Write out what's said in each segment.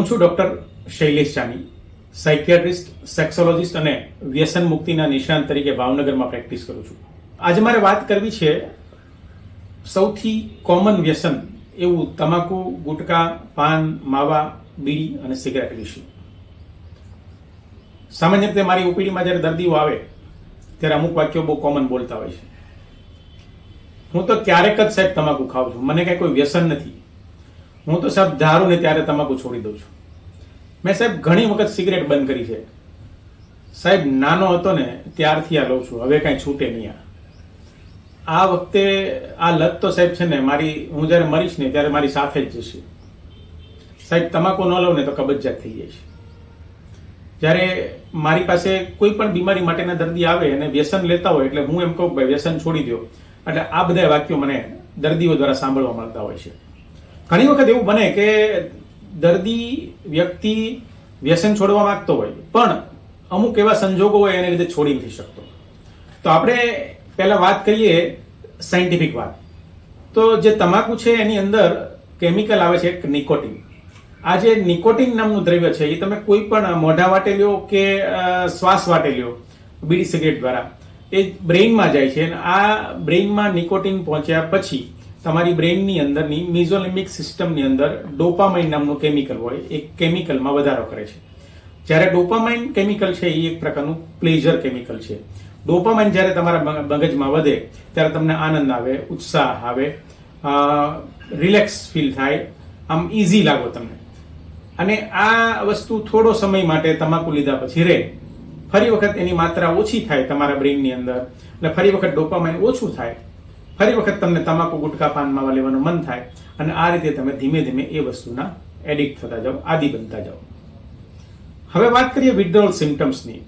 હું છું ડોક્ટર શૈલેષ ચાની, સાયકિયાટ્રિસ્ટ, સેક્સોલોજીસ્ટ અને વ્યસન મુક્તિના નિષ્ણાંત તરીકે ભાવનગરમાં પ્રેક્ટિસ કરું છું. આજે મારે વાત કરવી છે સૌથી કોમન વ્યસન એવું તમાકુ, ગુટકા, પાન, માવા, બીડી અને સિગરેટ વિશે. સામાન્ય રીતે મારી ઓપીડીમાં જ્યારે દર્દીઓ આવે ત્યારે અમુક વાક્યો બહુ કોમન બોલતા હોય છે. હું તો ક્યારેક જ સાહેબ તમાકુ ખાઉં છું, મને કઈ કોઈ વ્યસન નથી. હું તો સાહેબ ધારું ને ત્યારે તમાકુ છોડી દઉં છું. મેં સાહેબ ઘણી વખત સિગરેટ બંધ કરી છે. સાહેબ નાનો હતો ને ત્યારથી આ લઉં છું, હવે કાંઈ છૂટે નહીં. આ વખતે આ લત તો સાહેબ છે ને હું જયારે મરીશ ને ત્યારે મારી સાથે જ જશે. સાહેબ તમાકુ ન લઉં ને તો કબજિયાત થઈ જાય છે. જ્યારે મારી પાસે કોઈ પણ બીમારી માટેના દર્દી આવે અને વ્યસન લેતા હોય એટલે હું એમ કહું ભાઈ વ્યસન છોડી દો, એટલે આ બધા વાક્યો મને દર્દીઓ દ્વારા સાંભળવા મળતા હોય છે. ઘણી વખત એવું બને કે દર્દી વ્યક્તિ વ્યસન છોડવા માંગતો હોય પણ અમુક એવા સંજોગો હોય એને લીધે છોડી નથી શકતો. તો આપણે પહેલા વાત કરીએ સાયન્ટિફિક વાત. તો જે તમાકુ છે એની અંદર કેમિકલ આવે છે એક નિકોટિન. આ જે નિકોટિન નામનું દ્રવ્ય છે એ તમે કોઈ પણ મોઢા વાટે લ્યો કે શ્વાસ વાટે લ્યો બીડી સિગરેટ દ્વારા, એ બ્રેઇનમાં જાય છે. અને આ બ્રેઇનમાં નિકોટિન પહોંચ્યા પછી તમારી બ્રેઇનની અંદરની મિઝોલિમ્બિક સિસ્ટમની અંદર ડોપામાઇન નામનું કેમિકલ હોય, એ કેમિકલમાં વધારો કરે છે. જ્યારે ડોપામાઇન કેમિકલ છે એ એક પ્રકારનું પ્લેઝર કેમિકલ છે. ડોપામાઇન જ્યારે તમારા મગજમાં વધે ત્યારે તમને આનંદ આવે, ઉત્સાહ આવે, રિલેક્સ ફીલ થાય, આમ ઇઝી લાગો તમને. અને આ વસ્તુ થોડો સમય માટે તમાકુ લીધા પછી રહે, ફરી વખત એની માત્રા ઓછી થાય તમારા બ્રેઇનની અંદર, એટલે ફરી વખત ડોપામાઇન ઓછું થાય, ફરી વખત તમને તમાકુ, ગુટકા, પાન, માવા લેવાનું મન થાય, અને આ રીતે તમે ધીમે ધીમે એ વસ્તુના એડિક્ટ થતા જાઓ, આદિ બનતા જાઓ. હવે વાત કરીએ વિથડ્રોઅલ સિમ્ટમ્સની.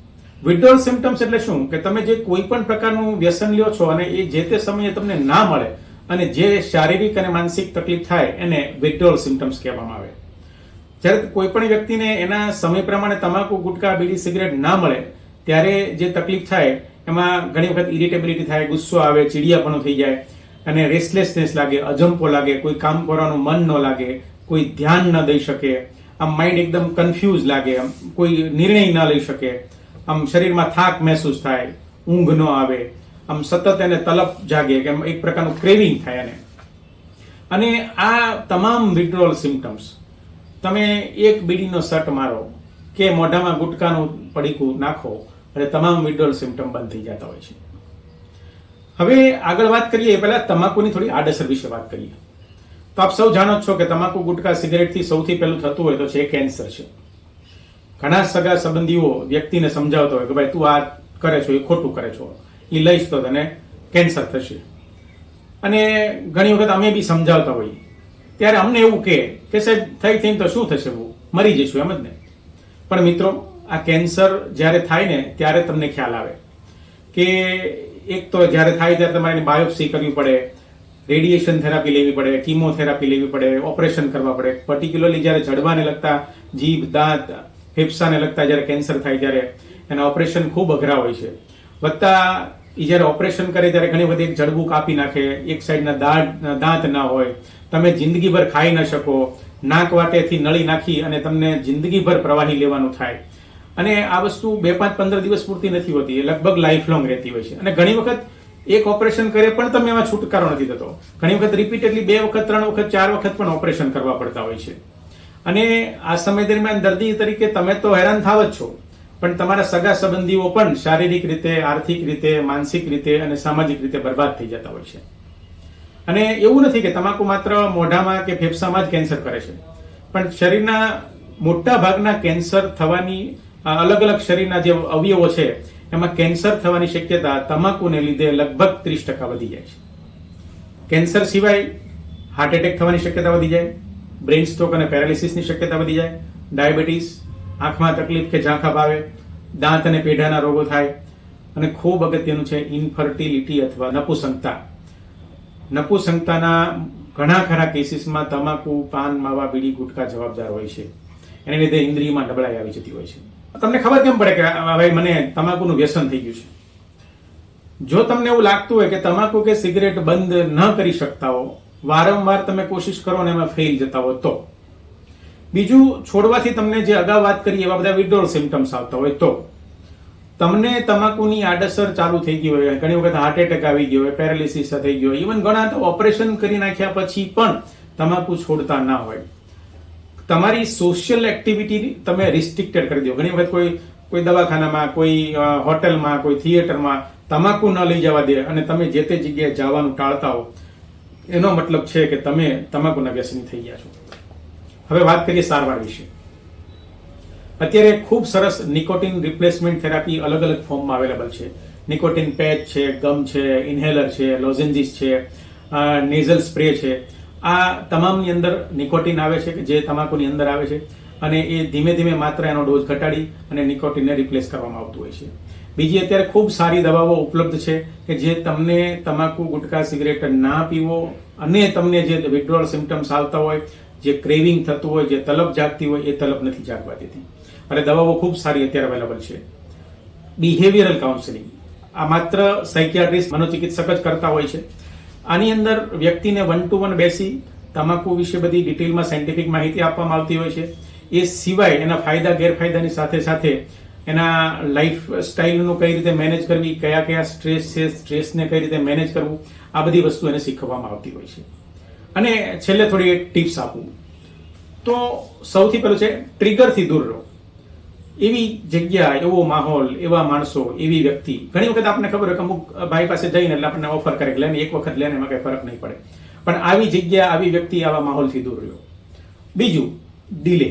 વિથડ્રોઅલ સિમ્ટમ્સ એટલે શું કે તમે જે કોઈ પણ પ્રકારનું વ્યસન લ્યો છો અને એ જે તે સમયે તમને ના મળે અને જે શારીરિક અને માનસિક તકલીફ થાય એને વિથડ્રોઅલ સિમ્ટમ્સ કહેવામાં આવે. જ્યારે કોઈ પણ વ્યક્તિને એના સમય પ્રમાણે તમાકુ, ગુટકા, બીડી, સિગરેટ ના મળે ત્યારે જે તકલીફ થાય એમાં ઘણી વખત ઇરિટેબિલિટી થાય, ગુસ્સો આવે, ચીડિયાપણું થઈ જાય અને રેસ્ટલેસનેસ લાગે, અજંપો લાગે, કોઈ કામ કરવાનું મન ન લાગે, કોઈ ધ્યાન ન દઈ શકે, આમ માઇન્ડ એકદમ કન્ફ્યુઝ લાગે, આમ કોઈ નિર્ણય ન લઈ શકે, આમ શરીરમાં થાક મહેસૂસ થાય, ઊંઘ ન આવે, આમ સતત એને તલપ જાગે કે એક પ્રકારનું ક્રેવિંગ થાય એને. અને આ તમામ વિથડ્રોઅલ સિમ્ટમ્સ તમે એક બીડીનો સટ મારો કે મોઢામાં ગુટકાનું પડીકું નાખો એટલે તમામ વિથડ્રોઅલ સિમ્ટમ બંધ થઈ જતા હોય છે. હવે આગળ વાત કરીએ પહેલા તમાકુની થોડી આડઅસર વિશે વાત કરીએ. તો આપ સૌ જાણો છો કે તમાકુ, ગુટકા, સિગરેટથી સૌથી પહેલું થતું હોય તો છે કેન્સર છે. ઘણા સગા સંબંધીઓ વ્યક્તિને સમજાવતો હોય કે ભાઈ તું આ કરે છો એ ખોટું કરે છો, એ લઈશ તો તને કેન્સર થશે. અને ઘણી વખત અમે બી સમજાવતા હોઈએ ત્યારે અમને એવું કે સાહેબ થઈ તો શું થશે, મરી જઈશું એમ જ ને. પણ મિત્રો, આ કેન્સર જ્યારે થાય ને ત્યારે તમને ખ્યાલ આવે કે એક તો જ્યારે થાય ત્યારે તમારે એની બાયોપ્સી કરવી પડે, રેડિયેશન થેરાપી લેવી પડે, કીમોથેરાપી લેવી પડે, ઓપરેશન કરવા પડે. પર્ટિક્યુલરલી જ્યારે જડબાને લગતા જીભ, દાંત, ફેફસાને લગતા જ્યારે કેન્સર થાય ત્યારે એના ઓપરેશન ખૂબ અઘરા હોય છે. વત્તા એ જ્યારે ઓપરેશન કરે ત્યારે ઘણી વખત એક જડબું કાપી નાખે, એક સાઈડના દાંત ના હોય, તમે જિંદગીભર ખાઈ ન શકો, નાક વાટેથી નળી નાખી અને તમને જિંદગીભર પ્રવાહી લેવાનું થાય. અને આ વસ્તુ 2, 5, 15 દિવસ પૂરતી નથી હોતી, એ લગભગ લાઈફ લોંગ રહેતી હોય છે. અને ઘણી વખત એક ઓપરેશન કરે પણ તમે એમાં છુટકારો નથી થતો. ઘણી વખત રિપીટેડલી 2 વખત, 3 વખત, 4 વખત પણ ઓપરેશન કરવા પડતા હોય છે. અને આ સમય દરમિયાન દર્દી તરીકે તમે તો હેરાન થાવ જ છો, પણ તમારા સગા સંબંધીઓ પણ શારીરિક રીતે, આર્થિક રીતે, માનસિક રીતે અને સામાજિક રીતે બરબાદ થઈ જતા હોય છે. અને એવું નથી કે તમાકુ માત્ર મોઢામાં કે ફેફસામાં જ કેન્સર કરે છે, પણ શરીરના મોટા ભાગના કેન્સર થવાની, અલગ અલગ શરીરના જે અવયવો છે એમાં કેન્સર થવાની શક્યતા તમાકુને લીધે લગભગ 30% વધી જાય છે. કેન્સર સિવાય હાર્ટ એટેક થવાની શક્યતા વધી જાય, બ્રેઇન સ્ટ્રોક અને પેરાલિસિસની શક્યતા વધી જાય, ડાયાબિટીસ, આંખમાં તકલીફ કે ઝાંખા આવે, દાંત અને પેઢાના રોગો થાય, અને ખૂબ અગત્યનું છે ઇન્ફર્ટિલિટી અથવા નપુંસકતા. નપુંસકતાના ઘણા ખરા કેસીસમાં તમાકુ, પાન, માવા, બીડી, ગુટકા જવાબદાર હોય છે. એને લીધે ઇન્દ્રિયમાં નબળાઈ આવી જતી હોય છે. તમને ખબર કેમ પડે કે ભાઈ મને તમાકુનું વ્યસન થઈ ગયું છે? જો તમને એવું લાગતું હોય કે તમાકુ કે સિગરેટ બંધ ન કરી શકતા હો, વારંવાર તમે કોશિશ કરો ને એમાં ફેલ જતા હો, તો બીજું, છોડવાથી તમને જે અગાઉ વાત કરી એવા બધા વિડ્રોલ સિમ્ટમ્સ આવતા હોય તો તમને તમાકુની આડઅસર ચાલુ થઈ ગઈ હોય, ઘણી વખત હાર્ટ એટેક આવી ગયો હોય, પેરાલિસિસ થઈ ગયો હોય, ઇવન ઘણા તો ઓપરેશન કરી નાખ્યા પછી પણ તમાકુ છોડતા ના હોય. તમારી સોશિયલ એક્ટિવિટી તમે રિસ્ટ્રિક્ટેડ કરી દો. ઘણી વખત કોઈ દવાખાનામાં, કોઈ હોટલમાં, કોઈ થિયેટરમાં તમાકુ ન લઈ જવા દે અને તમે જે તે જગ્યાએ જવાનું ટાળતા હો, એનો મતલબ છે કે તમે તમાકુના વ્યસની થઈ ગયા છો. હવે વાત કરીએ સારવાર વિશે. અત્યારે ખૂબ સરસ નિકોટિન રિપ્લેસમેન્ટ થેરાપી અલગ અલગ ફોર્મમાં અવેલેબલ છે. નિકોટિન પેચ છે, ગમ છે, ઇન્હેલર છે, લોઝેન્જીસ છે, નેઝલ સ્પ્રે છે. આ તમામની અંદર નિકોટિન આવે છે કે જે તમાકુની અંદર આવે છે અને એ ધીમે ધીમે માત્ર એનો ડોઝ ઘટાડી અને નિકોટિનને રિપ્લેસ કરવામાં આવતું હોય છે. બીજી અત્યારે ખૂબ સારી દવાઓ ઉપલબ્ધ છે કે જે તમને તમાકુ, ગુટખા, સિગરેટ ના પીવો અને તમને જે વિથડ્રોઅલ સિમ્ટમ્સ આવતા હોય, જે ક્રેવિંગ થતું હોય, જે તલબ જાગતી હોય, એ તલબ નથી જાગવા દેતી. અને દવાઓ ખૂબ સારી અત્યારે અવેલેબલ છે. બિહેવિયરલ કાઉન્સેલિંગ આ માત્ર સાયકિયાટ્રિસ્ટ, મનોચિકિત્સક જ કરતા હોય છે. આની અંદર વ્યક્તિને 1 to 1 બેસી તમાકુ વિશે બધી ડિટેલમાં સાયન્ટિફિક માહિતી આપવામાં આવતી હોય છે. એ સિવાય એના ફાયદા ગેરફાયદાની સાથે સાથે એના લાઈફ સ્ટાઇલનું કઈ રીતે મેનેજ કરવી, કયા કયા સ્ટ્રેસ છે, સ્ટ્રેસને કઈ રીતે મેનેજ કરવું, આ બધી વસ્તુ એને શીખવવામાં આવતી હોય છે. અને છેલ્લે થોડી એક ટિપ્સ આપું તો સૌથી પહેલું છે ટ્રિગરથી દૂર રહો. એવી જગ્યા, એવો માહોલ, એવા માણસો, એવી વ્યક્તિ, ઘણી વખત આપણને ખબર હોય કે અમુક ભાઈ પાસે જઈને એટલે આપણને ઓફર કરે કે લેને એક વખત લેને, એમાં કઈ ફરક નહીં પડે. પણ આવી જગ્યા, આવી વ્યક્તિ, આવા માહોલથી દૂર રહ્યો. બીજું, ડિલે.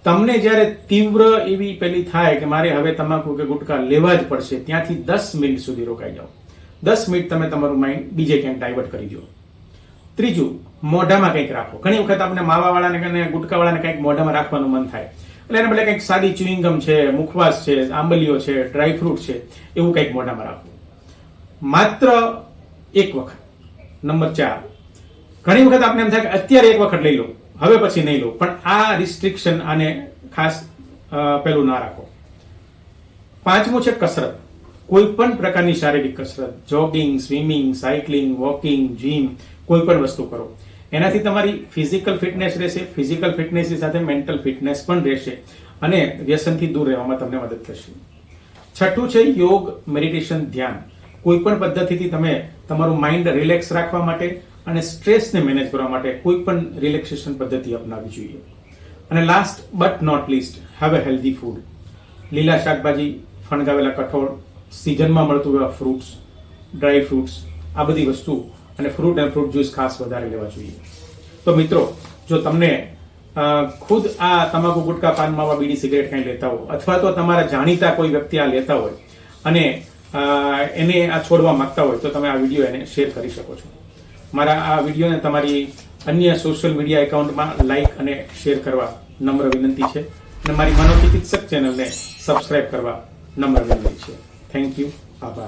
તમને જ્યારે તીવ્ર એવી પેલી થાય કે મારે હવે તમાકુ કે ગુટખા લેવા જ પડશે, ત્યાંથી 10 મિનિટ સુધી રોકાઈ જાઓ. 10 મિનિટ તમે તમારું માઇન્ડ બીજે ક્યાંક ડાયવર્ટ કરી દો. ત્રીજું, મોઢામાં કંઈક રાખો. ઘણી વખત આપણે માવાવાળાને અને ગુટકાવાળાને કંઈક મોઢામાં રાખવાનું મન થાય એટલે એને બદલે કંઈક સાદી ચ્યુઇંગમ છે, મુખવાસ છે, આંબલીઓ છે, ડ્રાય ફ્રૂટ છે, એવું કંઈક મોઢામાં રાખવું. માત્ર એક વખત. નંબર 4, ઘણી વખત આપણે એમ થાય કે અત્યારે એક વખત લઈ લો, હવે પછી નહીં લો, પણ આ રિસ્ટ્રિક્શન આને ખાસ પેલું ના રાખો. 5મું છે કસરત. કોઈ પણ પ્રકારની શારીરિક કસરત, jogging, swimming, cycling, walking, gym, કોઈ પણ વસ્તુ કરો. એનાથી તમારી ફિઝિકલ ફિટનેસ રહેશે. ફિઝિકલ ફિટનેસની સાથે મેન્ટલ ફિટનેસ પણ રહેશે અને વ્યસનથી દૂર રહેવામાં તમને મદદ થશે. 6થું છે યોગ, મેડિટેશન, ધ્યાન. કોઈ પણ પદ્ધતિથી તમે તમારું માઇન્ડ રિલેક્સ રાખવા માટે અને સ્ટ્રેસને મેનેજ કરવા માટે કોઈ પણ રિલેક્સેશન પદ્ધતિ અપનાવવી જોઈએ. અને last but not least, have a healthy food. લીલા શાકભાજી, ફણગાવેલા કઠોળ, સિઝનમાં મળતું એવા ફ્રૂટ્સ, ડ્રાય ફ્રૂટ્સ, આ બધી વસ્તુ અને ફ્રૂટ અને ફ્રૂટ જ્યુસ ખાસ વધારે લેવા જોઈએ. તો મિત્રો, જો તમને ખુદ આ તમાકુ, ગુટકા, પાન માવા, બીડી, સિગરેટ કંઈ લેતા હો અથવા તો તમારા જાણીતા કોઈ વ્યક્તિ આ લેતા હોય અને એને આ છોડવા માંગતા હોય તો તમે આ વિડીયો એને શેર કરી શકો છો. મારા આ વિડીયોને તમારી અન્ય સોશિયલ મીડિયા એકાઉન્ટમાં લાઈક અને શેર કરવા નમ્ર વિનંતી છે અને મારી મનોચિકિત્સક ચેનલને સબસ્ક્રાઇબ કરવા નમ્ર વિનંતી છે. Thank you. આભાર.